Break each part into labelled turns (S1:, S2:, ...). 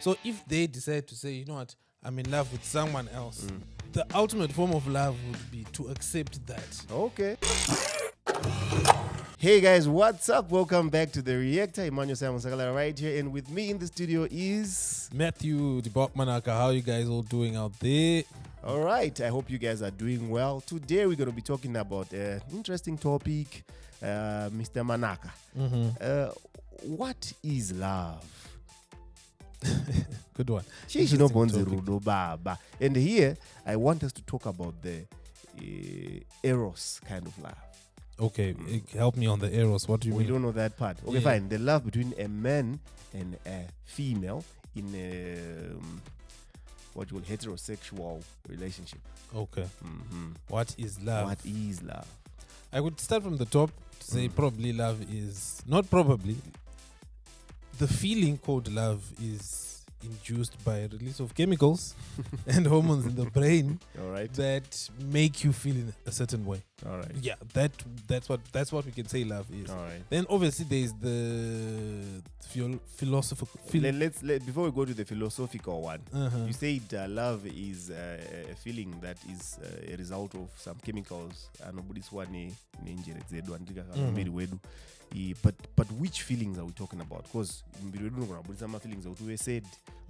S1: So if they decide to say, you know what, I'm in love with someone else, the ultimate form of love would be to accept that.
S2: Okay. Hey guys, what's up? Welcome back to the Reactor. Emmanuel Simon Sakala right here, and with me in the studio is
S1: Matthew Manaka. How you guys all doing out there?
S2: all right. I hope you guys are doing well. Today we're going to be talking about an interesting topic, Mr. Manaka. What is love?
S1: Good one.
S2: And here I want us to talk about the eros kind of love.
S1: Okay, help me on the eros. What do you
S2: We
S1: mean?
S2: don't know that part. Okay, fine. The love between a man and a female in a what you call heterosexual relationship.
S1: Okay. What is love?
S2: What is love?
S1: I would start from the top to say probably love is not probably. The feeling called love is induced by a release of chemicals and hormones in the brain
S2: All right.
S1: that make you feel in a certain way.
S2: All right.
S1: Yeah, that's what we can say love is.
S2: All right.
S1: Then obviously there is the philosophical feeling.
S2: Let's before we go to the philosophical one, you said love is a feeling that is a result of some chemicals. But which feelings are we talking about? Because some feelings that we said,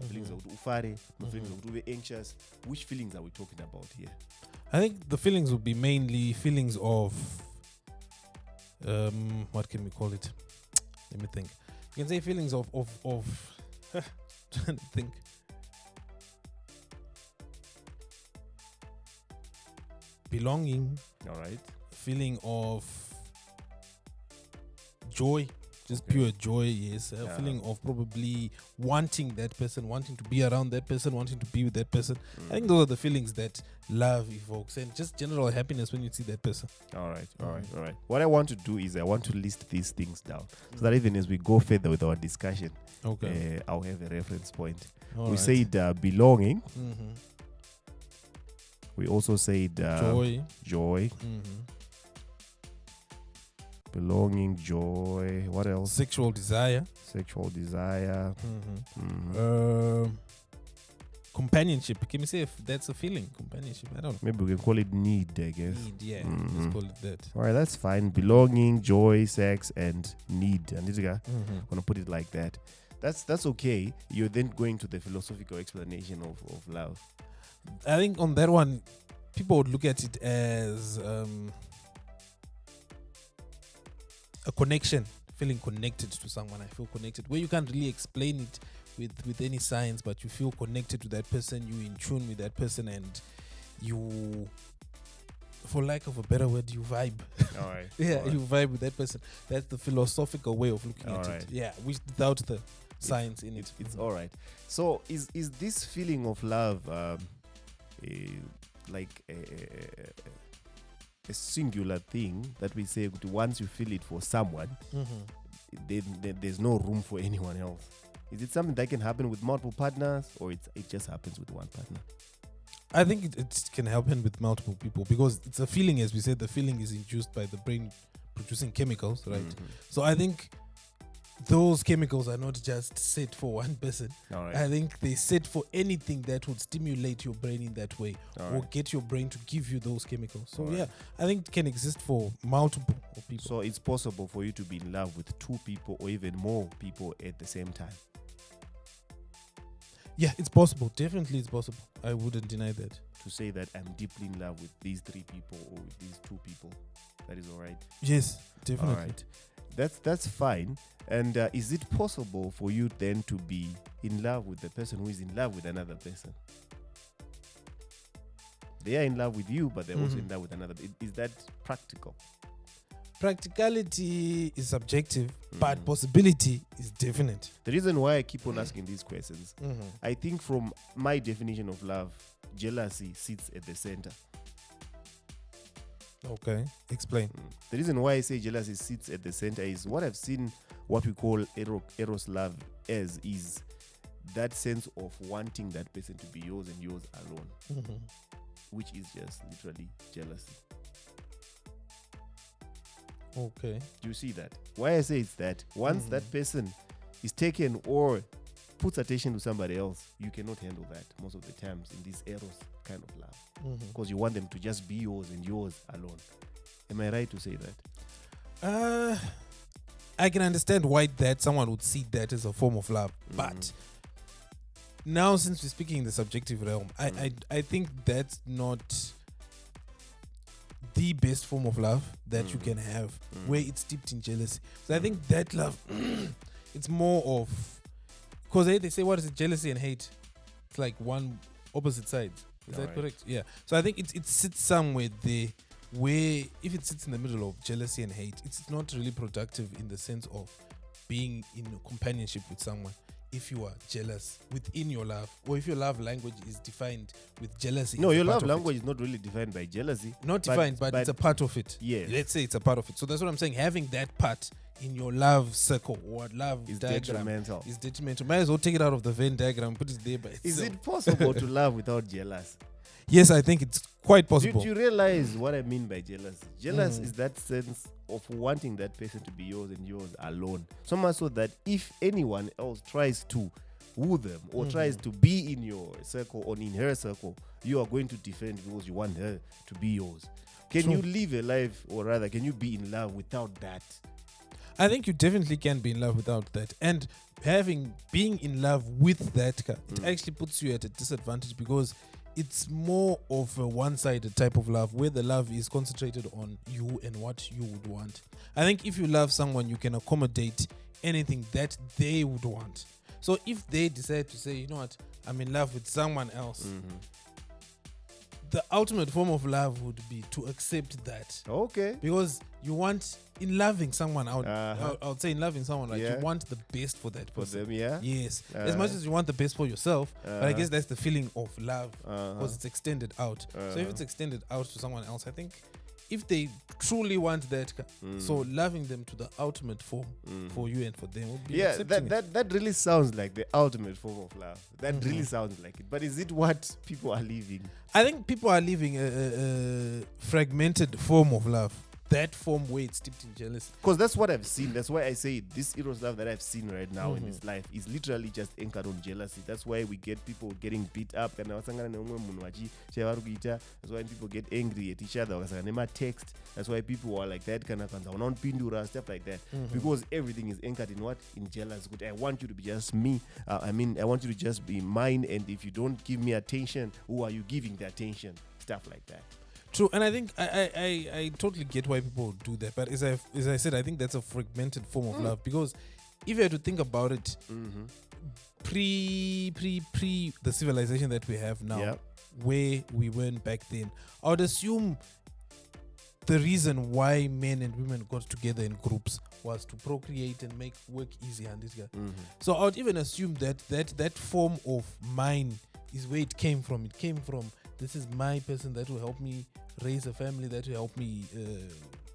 S2: feelings that we ufare, feelings that we anxious. Which feelings are we talking about here?
S1: I think the feelings would be mainly feelings of what can we call it? Let me think. You can say feelings of trying to think. Belonging.
S2: All right.
S1: Feeling of joy, just pure joy, yes. A feeling of probably wanting that person, wanting to be around that person, wanting to be with that person. I think those are the feelings that love evokes, and just general happiness when you see that person.
S2: All right. What I want to do is I want to list these things down so that even as we go further with our discussion, I'll have a reference point. We said belonging. We also said joy. Belonging, joy. What else?
S1: Sexual desire. Companionship. Can you say if that's a feeling? Companionship. I don't know.
S2: Maybe we can call it need, I guess.
S1: Need, yeah. Let's call it that.
S2: All right, that's fine. Belonging, joy, sex, and need. And I'm gonna put it like that. That's okay. You're then going to the philosophical explanation of love.
S1: I think on that one, people would look at it as a connection, feeling connected to someone. I feel connected, where you can't really explain it with any science, but you feel connected to that person, you're in tune with that person, and you, for lack of a better word, you vibe.
S2: All right.
S1: You vibe with that person. That's the philosophical way of looking at it. Yeah, without the science in it.
S2: It's all right. So is this feeling of love like a singular thing that we say once you feel it for someone, there's no room for anyone else? Is it something that can happen with multiple partners, or it just happens with one partner?
S1: I think it can happen with multiple people, because it's a feeling. As we said, the feeling is induced by the brain producing chemicals, right? So I think those chemicals are not just set for one person. I think they set for anything that would stimulate your brain in that way, or get your brain to give you those chemicals. So I think it can exist for multiple people.
S2: So it's possible for you to be in love with two people or even more people at the same time.
S1: Yeah, it's possible. Definitely it's possible. I wouldn't deny that.
S2: To say that I'm deeply in love with these three people or with these two people, that is all right?
S1: Yes, definitely.
S2: All right. That's fine. And is it possible for you then to be in love with the person who is in love with another person? They are in love with you, but they're also in love with another. Is that practical?
S1: Practicality is subjective, but possibility is definite.
S2: The reason why I keep on asking these questions, I think from my definition of love, jealousy sits at the center.
S1: Okay, explain.
S2: The reason why I say jealousy sits at the center is what I've seen, what we call eros love as, is that sense of wanting that person to be yours and yours alone, which is just literally jealousy.
S1: Okay.
S2: Do you see that? Why I say it's that once that person is taken or puts attention to somebody else, you cannot handle that most of the times in this eros kind of love, because you want them to just be yours and yours alone. Am I right to say that?
S1: I can understand why that someone would see that as a form of love, but now since we're speaking in the subjective realm, I think that's not the best form of love that you can have, where it's steeped in jealousy. So I think that love, it's more of, because they say, what is it, jealousy and hate? It's like one opposite sides. Is that correct? Yeah. So I think it sits somewhere there, where if it sits in the middle of jealousy and hate, it's not really productive in the sense of being in a companionship with someone. If you are jealous within your love, or if your love language is defined with jealousy.
S2: No, your love language is not really defined by jealousy.
S1: Not defined, but it's a part of it.
S2: Yes.
S1: Let's say it's a part of it. So that's what I'm saying. Having that part in your love circle or love
S2: is
S1: diagram
S2: detrimental.
S1: is detrimental. Might as well take it out of the Venn diagram, put it there by itself.
S2: Is it possible to love without jealous?
S1: Yes, I think it's quite possible.
S2: Do you realize what I mean by jealousy? Jealous is that sense of wanting that person to be yours and yours alone. So much so that if anyone else tries to woo them or tries to be in your circle or in her circle, you are going to defend because you want her to be yours. Can you live a life, or rather, can you be in love without that?
S1: I think you definitely can be in love without that. And being in love with that, it actually puts you at a disadvantage, because it's more of a one-sided type of love, where the love is concentrated on you and what you would want. I think if you love someone, you can accommodate anything that they would want. So if they decide to say, you know what, I'm in love with someone else, the ultimate form of love would be to accept that.
S2: Okay.
S1: Because you want, in loving someone, I would say in loving someone, like you want the best for that person.
S2: For them, yeah?
S1: Yes. As much as you want the best for yourself, but I guess that's the feeling of love, because it's extended out. So if it's extended out to someone else, I think if they truly want that, so loving them to the ultimate form for you and for them would be accepting it.
S2: That really sounds like the ultimate form of love. That really sounds like it. But is it what people are living?
S1: I think people are living a fragmented form of love. That form where it's steeped in jealousy.
S2: Because that's what I've seen. That's why I say this eros love that I've seen right now in this life is literally just anchored on jealousy. That's why we get people getting beat up. That's why people get angry at each other. Text. That's why people are like that, stuff like that. Because everything is anchored in what? In jealousy. I want you to be just me. I want you to just be mine. And if you don't give me attention, who are you giving the attention? Stuff like that.
S1: True, and I think I totally get why people do that. But as I said, I think that's a fragmented form of love, because if you had to think about it, pre the civilization that we have now, where we weren't back then, I would assume the reason why men and women got together in groups was to procreate and make work easier. So I would even assume that form of mine is where it came from. It came from, this is my person that will help me raise a family, that will help me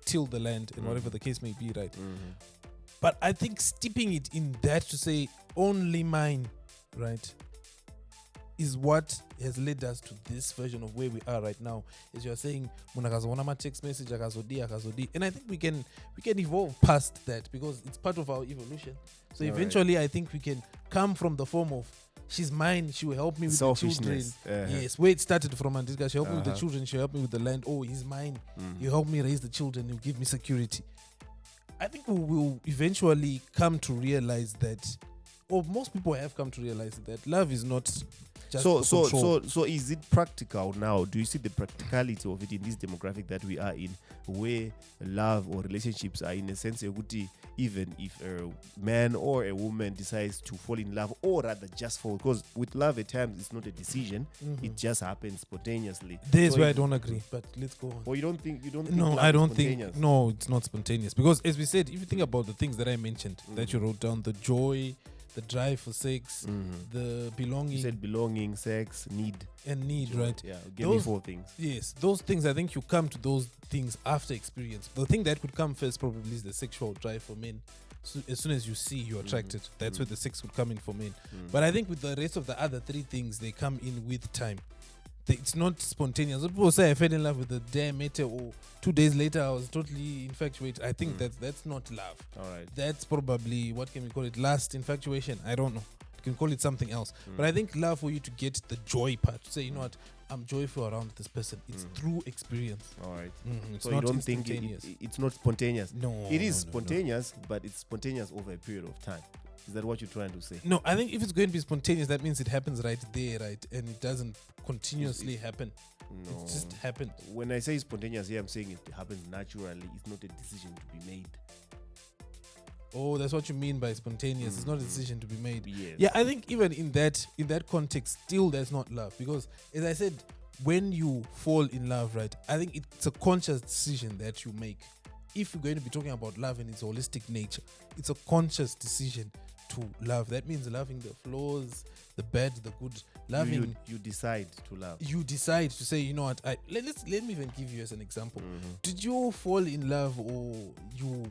S1: till the land, and whatever the case may be, right? But I think steeping it in that to say only mine, right, is what has led us to this version of where we are right now. As you're saying, text message, and I think we can evolve past that, because it's part of our evolution. So eventually, I think we can come from the form of, she's mine, she will help me with the children. Yes, where it started from, and this guy, she'll help me with the children, she'll help me with the land. Oh, he's mine. You help me raise the children, you give me security. I think we will eventually come to realize that, or most people have come to realize that love is not just
S2: so is it practical now? Do you see the practicality of it in this demographic that we are in, where love or relationships are in a sense even if a man or a woman decides to fall in love, or rather just fall, because with love at times it's not a decision, it just happens spontaneously.
S1: There's where I don't agree, but let's go on.
S2: Or you don't think
S1: no, I don't think, no, it's not spontaneous, because as we said, if you think about the things that I mentioned, that you wrote down, the joy, the drive for sex, the belonging.
S2: You said belonging, sex, need.
S1: And need, right?
S2: Yeah, give me 4 things.
S1: Yes, those things, I think you come to those things after experience. The thing that could come first probably is the sexual drive for men. So as soon as you see, you're attracted. That's where the sex would come in for men. But I think with the rest of the other 3 things, they come in with time. It's not spontaneous. So people say I fell in love with the day I met her, or 2 days later I was totally infatuated. I think that's not love.
S2: All right.
S1: That's probably, what can we call it? Lust, infatuation. I don't know. can call it something else. But I think love for you to get the joy part, to say, you know what, I'm joyful around this person. It's through experience.
S2: All right.
S1: It's
S2: So
S1: not
S2: you don't think it's not spontaneous?
S1: No.
S2: It is spontaneous, but it's spontaneous over a period of time. Is that what you're trying to say?
S1: No, I think if it's going to be spontaneous, that means it happens right there, right? And it doesn't continuously happen.
S2: No.
S1: It just happened.
S2: When I say spontaneous here, I'm saying it happens naturally. It's not a decision to be made.
S1: Oh, that's what you mean by spontaneous. It's not a decision to be made.
S2: Yes.
S1: Yeah, I think even in that context, still there's not love. Because as I said, when you fall in love, right, I think it's a conscious decision that you make. If you're going to be talking about love in its holistic nature, it's a conscious decision to love. That means loving the flaws, the bad, the good. Loving.
S2: You decide to love.
S1: You decide to say, you know what? Let me even give you as an example. Did you fall in love, or you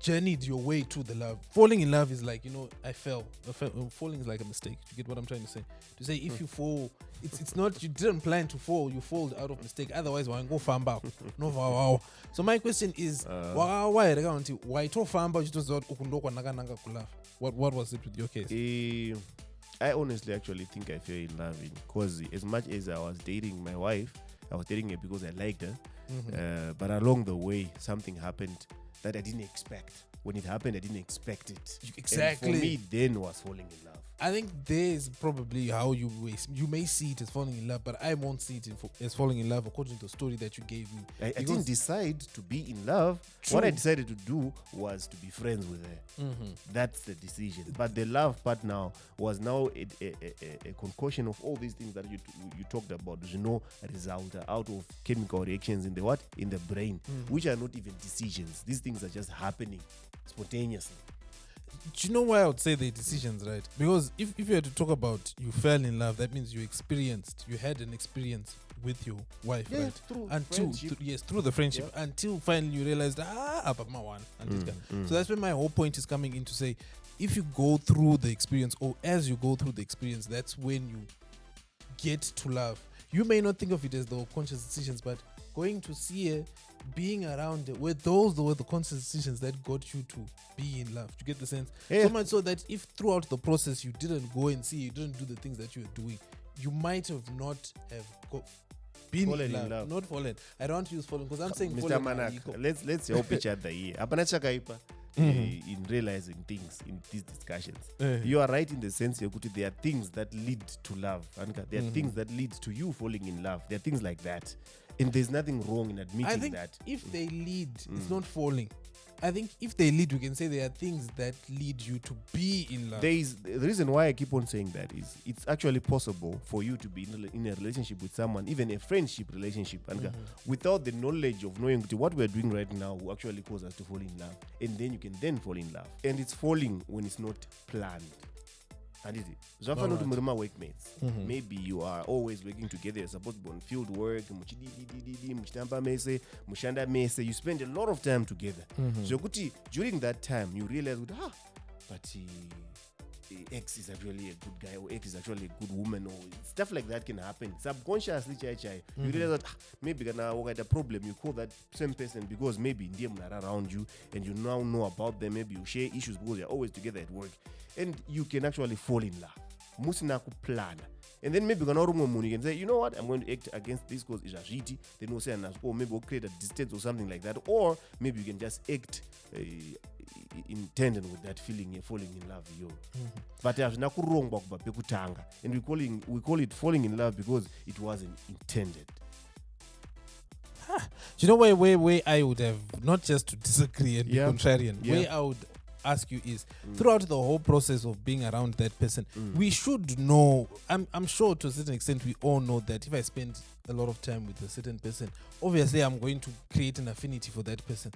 S1: journeyed your way to the love? Falling in love is like, you know, I fell. Falling is like a mistake. You get what I'm trying to say? To say if you fall, it's not, you didn't plan to fall. You fall out of mistake. Otherwise, why go famba? No, wow. So my question is, why to famba? You just love. What was it with your case?
S2: I honestly actually think I fell in love because as much as I was dating my wife, I was dating her because I liked her. But along the way, something happened that I didn't expect. When it happened, I didn't expect it.
S1: Exactly.
S2: And for me, then was falling in love.
S1: I think there's probably how you may see it as falling in love, but I won't see it as falling in love according to the story that you gave me.
S2: I didn't decide to be in love.
S1: True.
S2: What I decided to do was to be friends with her. That's the decision. But the love part now was now a concoction of all these things that you talked about. There's no result out of chemical reactions in the brain, which are not even decisions. These things are just happening spontaneously.
S1: Do you know why I would say they're decisions, right? Because if you had to talk about you fell in love, that means you had an experience with your wife, right? Through the friendship, until finally you realized, but my one. So that's where my whole point is coming in to say, if you go through the experience, or as you go through the experience, that's when you get to love. You may not think of it as the conscious decisions, but going to see her, being around her, were the conscious decisions that got you to be in love. You get the sense?
S2: Yeah.
S1: So much so that if throughout the process you didn't go and see, you didn't do the things that you were doing, you might have not have been
S2: Fallen
S1: in love. Not fallen. I don't want to use fallen because I'm saying
S2: Mr.
S1: fallen.
S2: Manak, let's help each other here. In realizing things in these discussions. You are right in the sense there are things that lead to love. There are things that lead to you falling in love. There are things like that. And there's nothing wrong in admitting that.
S1: I think if they lead, it's not falling. I think if they lead, we can say there are things that lead you to be in love.
S2: The reason why I keep on saying that is it's actually possible for you to be in a relationship with someone, even a friendship relationship, without the knowledge of knowing what we're doing right now will actually cause us to fall in love. And then you can then fall in love. And it's falling when it's not planned. And is it? Right. Workmates. Maybe you are always working together. You're supposed to be on field work. You spend a lot of time together. So during that time, you realize, but X is actually a good guy, or X is actually a good woman, or stuff like that can happen. Subconsciously, you realize that maybe now a problem. You call that same person because maybe they're around you and you now know about them. Maybe you share issues because you're always together at work. And you can actually fall in love. Musinaku plan. And then maybe you can say, you know what, I'm going to act against this because it's a shitty. Then we'll say, or maybe we'll create a distance or something like that. Or maybe you can just act in tandem with that feeling you're falling in love with you. But there's no wrong about Bekutanga. And we call it falling in love because it wasn't intended.
S1: Do you know where I would have, not just to disagree and be contrarian, where I would ask you is, throughout the whole process of being around that person, we should know, I'm sure to a certain extent we all know that if I spend a lot of time with a certain person, obviously I'm going to create an affinity for that person,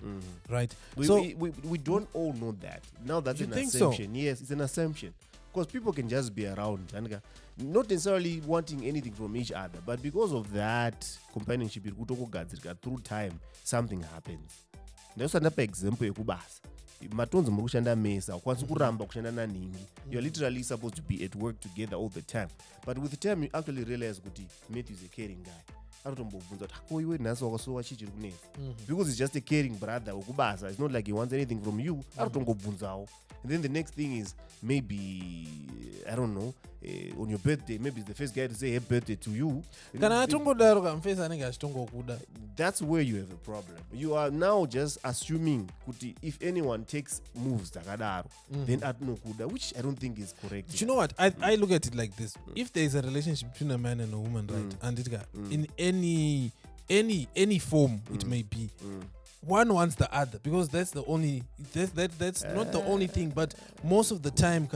S1: right?
S2: We don't all know that. Now that's an assumption. So? Yes, it's an assumption. Because people can just be around and not necessarily wanting anything from each other, but because of that companionship, through time, something happens. There's another example. Matonzi muri kushanda mesa ukwanisa kuramba kushanda naningi. You're literally supposed to be at work together all the time, but with time you actually realize that Matthew is a caring guy. anotombobvunza kuti hako iwe nhasi wakasowa chii chiri kunetsa, because he's just a caring brother wekubasa. It's not like he wants anything from you. Anotongobvunzawo. And then the next thing is maybe, I don't know, on your birthday, maybe it's the first guy to say happy birthday to you. That's where you have a problem. You are now just assuming kuti if anyone takes moves takadaro, then atinokuda, which I don't think is correct.
S1: Do you know what? I look at it like this. If there is a relationship between a man and a woman, right, and it in any form it may be, one wants the other, because that's the only that's not the only thing, but most of the time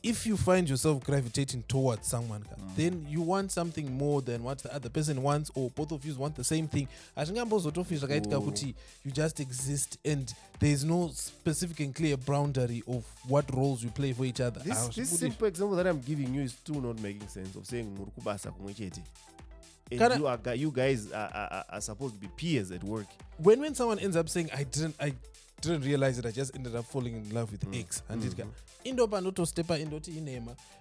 S1: if you find yourself gravitating towards someone, then you want something more than what the other person wants, or both of you want the same thing. You just exist and there is no specific and clear boundary of what roles you play for each other.
S2: This simple example that I'm giving you is still not making sense, of saying murukubasa kumwechete. And you guys are supposed to be peers at work.
S1: When someone ends up saying, I didn't realize it, I just ended up falling in love with X, and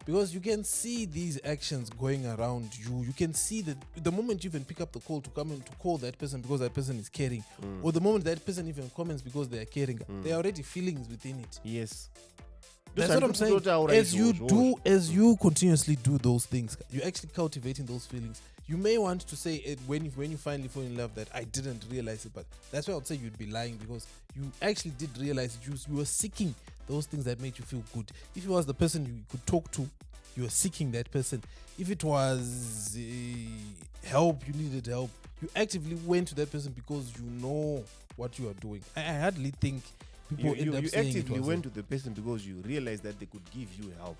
S1: because you can see these actions going around you. You can see that the moment you even pick up the call to come in to call that person because that person is caring, or the moment that person even comments because they are caring, there are already feelings within it.
S2: Yes.
S1: That's what I'm saying. As you continuously do those things, you're actually cultivating those feelings. You may want to say it when you finally fall in love that I didn't realize it, but that's why I would say you'd be lying, because you actually did realize it. You were seeking those things that made you feel good. If it was the person you could talk to, you were seeking that person. If it was help, you needed help, you actively went to that person because you know what you are doing. I hardly think people end up saying
S2: you actively went to the person because you realized that they could give you help,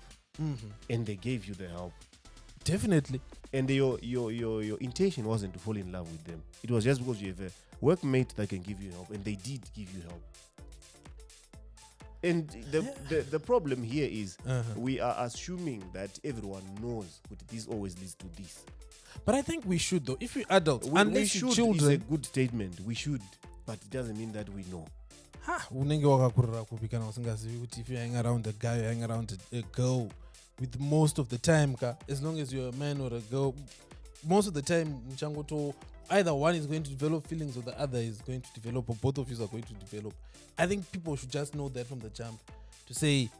S2: and they gave you the help.
S1: Definitely.
S2: And your intention wasn't to fall in love with them. It was just because you have a workmate that can give you help, and they did give you help. And the problem here is we are assuming that everyone knows that this always leads to this.
S1: But I think we should, though. If we're adults, unless
S2: we should,
S1: children,
S2: it's a good statement. We should, but it doesn't mean that we know.
S1: If you hang around a guy, you hang around a girl, with most of the time, as long as you're a man or a girl, most of the time, either one is going to develop feelings or the other is going to develop, or both of you are going to develop. I think people should just know that from the jump, to say,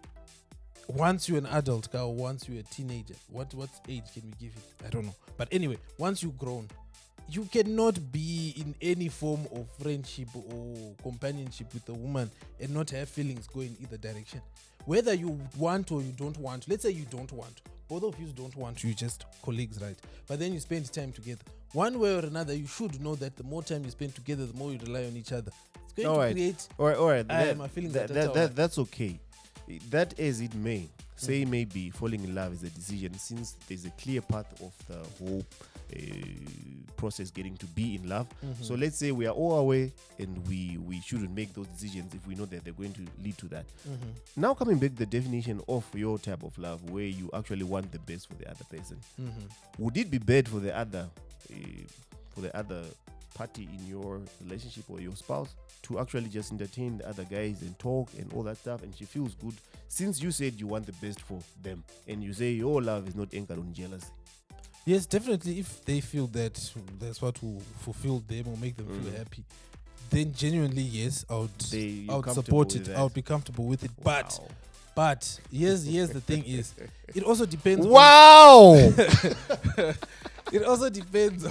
S1: once you're an adult, or once you're a teenager, what age can we give it? I don't know. But anyway, once you've grown, you cannot be in any form of friendship or companionship with a woman and not have feelings going either direction. Whether you want or you don't want, let's say you don't want, both of you don't want, you're just colleagues, right? But then you spend time together. One way or another, you should know that the more time you spend together, the more you rely on each other. It's going to create my feelings.
S2: That's okay. That as it may, say maybe falling in love is a decision, since there's a clear path of the whole process getting to be in love. So let's say we are all aware and we shouldn't make those decisions if we know that they're going to lead to that. Now coming back to the definition of your type of love, where you actually want the best for the other person, would it be bad for the other party in your relationship or your spouse to actually just entertain the other guys and talk and all that stuff, and she feels good, since you said you want the best for them, and you say your love is not anchored on jealousy?
S1: Yes, definitely. If they feel that that's what will fulfill them or make them feel happy, then genuinely, yes, I would support it. I would be comfortable with it. But here's the thing is, it also depends.
S2: Wow.
S1: It also depends.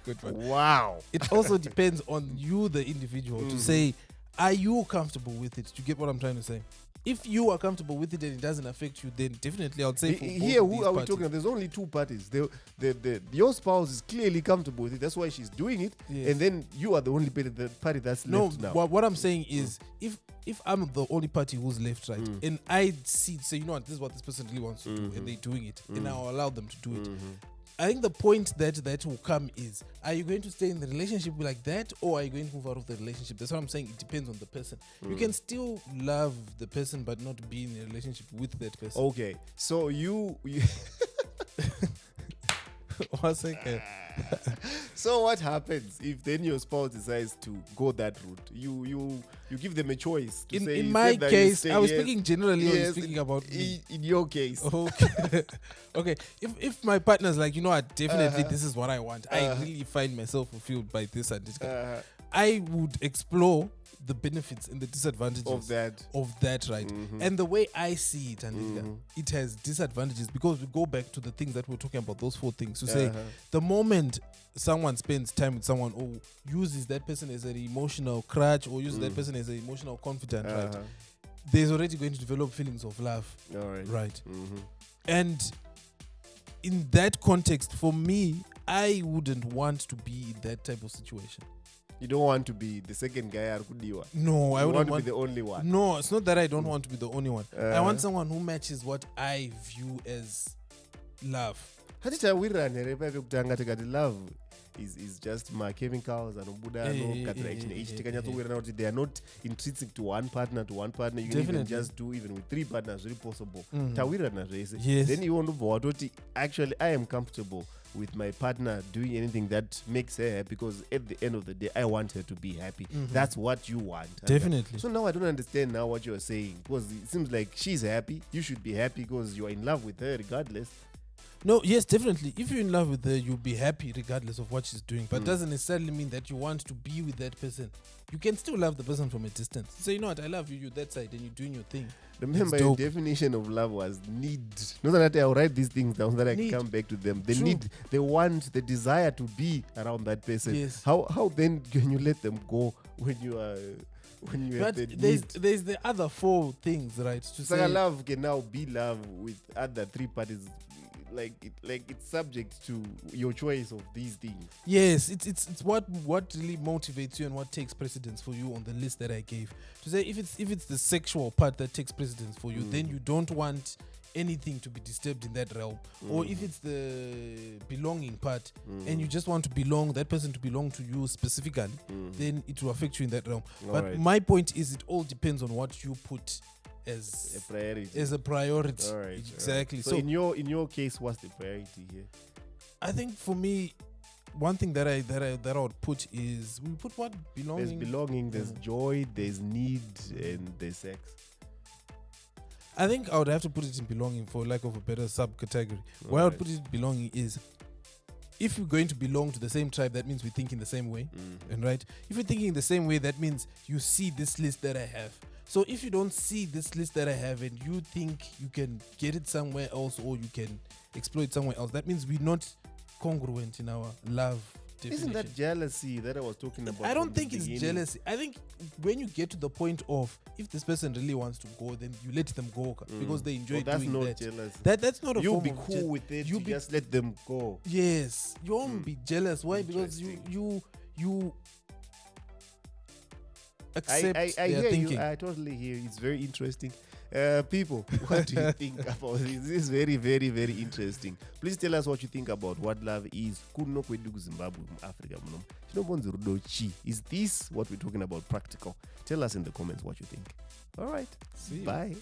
S1: Good one.
S2: Wow.
S1: It also depends on you, the individual, to say, are you comfortable with it? Do you get what I'm trying to say? If you are comfortable with it and it doesn't affect you, then definitely I would say for
S2: here,
S1: both
S2: who
S1: these
S2: are we
S1: parties.
S2: talking about? There's only two parties. Your spouse is clearly comfortable with it. That's why she's doing it. Yes. And then you are the only party that's left now.
S1: What I'm saying is, if I'm the only party who's left, right, and I say, you know what, this is what this person really wants to do, and they're doing it, and I'll allow them to do it. I think the point that will come is, are you going to stay in the relationship like that, or are you going to move out of the relationship? That's what I'm saying. It depends on the person. You can still love the person but not be in a relationship with that person.
S2: Okay, so you
S1: 1 second.
S2: So what happens if then your spouse decides to go that route? You give them a choice to say.
S1: In my case, I was
S2: yes,
S1: speaking generally. I
S2: yes,
S1: was speaking about me.
S2: in your case.
S1: Okay. Okay. If my partner's like, you know what, definitely this is what I want. I really find myself fulfilled by this and this. I would explore the benefits and the disadvantages
S2: Of that.
S1: right? And the way I see it, and it has disadvantages because we go back to the things that we're talking about, those 4 things. To say the moment someone spends time with someone or uses that person as an emotional crutch or uses that person as an emotional confidant, right? There's already going to develop feelings of love.
S2: All right.
S1: Right. And in that context, for me, I wouldn't want to be in that type of situation.
S2: You don't want to be the second guy.
S1: No, I wouldn't
S2: want to be the only one.
S1: No, it's not that I don't want to be the only one. I want someone who matches what I view as love.
S2: Love is just my chemicals and they are not intrinsic to one partner. You can even just do even with 3 partners, really possible.
S1: Yes.
S2: Then you want to actually I am comfortable with my partner doing anything that makes her happy because at the end of the day I want her to be happy. That's what you want.
S1: Definitely.
S2: So now I don't understand now what you're saying because it seems like she's happy. You should be happy because you're in love with her regardless.
S1: No, yes, definitely. If you're in love with her, you'll be happy regardless of what she's doing. But doesn't necessarily mean that you want to be with that person. You can still love the person from a distance. So you know what, I love you, that side, and you're doing your thing.
S2: Remember, your definition of love was need. Not that I'll write these things down so that I can come back to them. The need, the want, the desire to be around that person.
S1: Yes.
S2: How then can you let them go when you are...
S1: But there's the other 4 things, right? To
S2: say love can now be love with other 3 parties. Like it's subject to your choice of these things.
S1: Yes, it's what really motivates you and what takes precedence for you on the list that I gave. To say if it's the sexual part that takes precedence for you, then you don't want anything to be disturbed in that realm. Or if it's the belonging part and you just want to belong, that person to belong to you specifically, then it will affect you in that realm. But my point is, it all depends on what you put as a priority.
S2: All right,
S1: exactly.
S2: So in your case, what's the priority here?
S1: I think for me, one thing that I would put is we put what belonging.
S2: There's belonging, there's joy, there's need, and there's sex.
S1: I think I would have to put it in belonging for lack of a better subcategory. Where I would put it in belonging is, if we're going to belong to the same tribe, that means we think in the same way, and right? If you're thinking in the same way, that means you see this list that I have. So if you don't see this list that I have and you think you can get it somewhere else or you can exploit somewhere else, that means we're not congruent in our love definition.
S2: Isn't that jealousy that I was talking about?
S1: I don't think it's jealousy. I think when you get to the point of, if this person really wants to go, then you let them go because they enjoy doing that.
S2: That's not jealousy.
S1: That's not a
S2: You'll
S1: form
S2: be
S1: of
S2: cool with it. You just let them go.
S1: Yes. You won't be jealous. Why? Because you accept
S2: I
S1: their
S2: hear
S1: thinking.
S2: You. I totally hear you. It's very interesting. People, what do you think about this? This is very, very, very interesting. Please tell us what you think about what love is. Zimbabwe, Africa. Is this what we're talking about practical? Tell us in the comments what you think. All right.
S1: See you.
S2: Bye.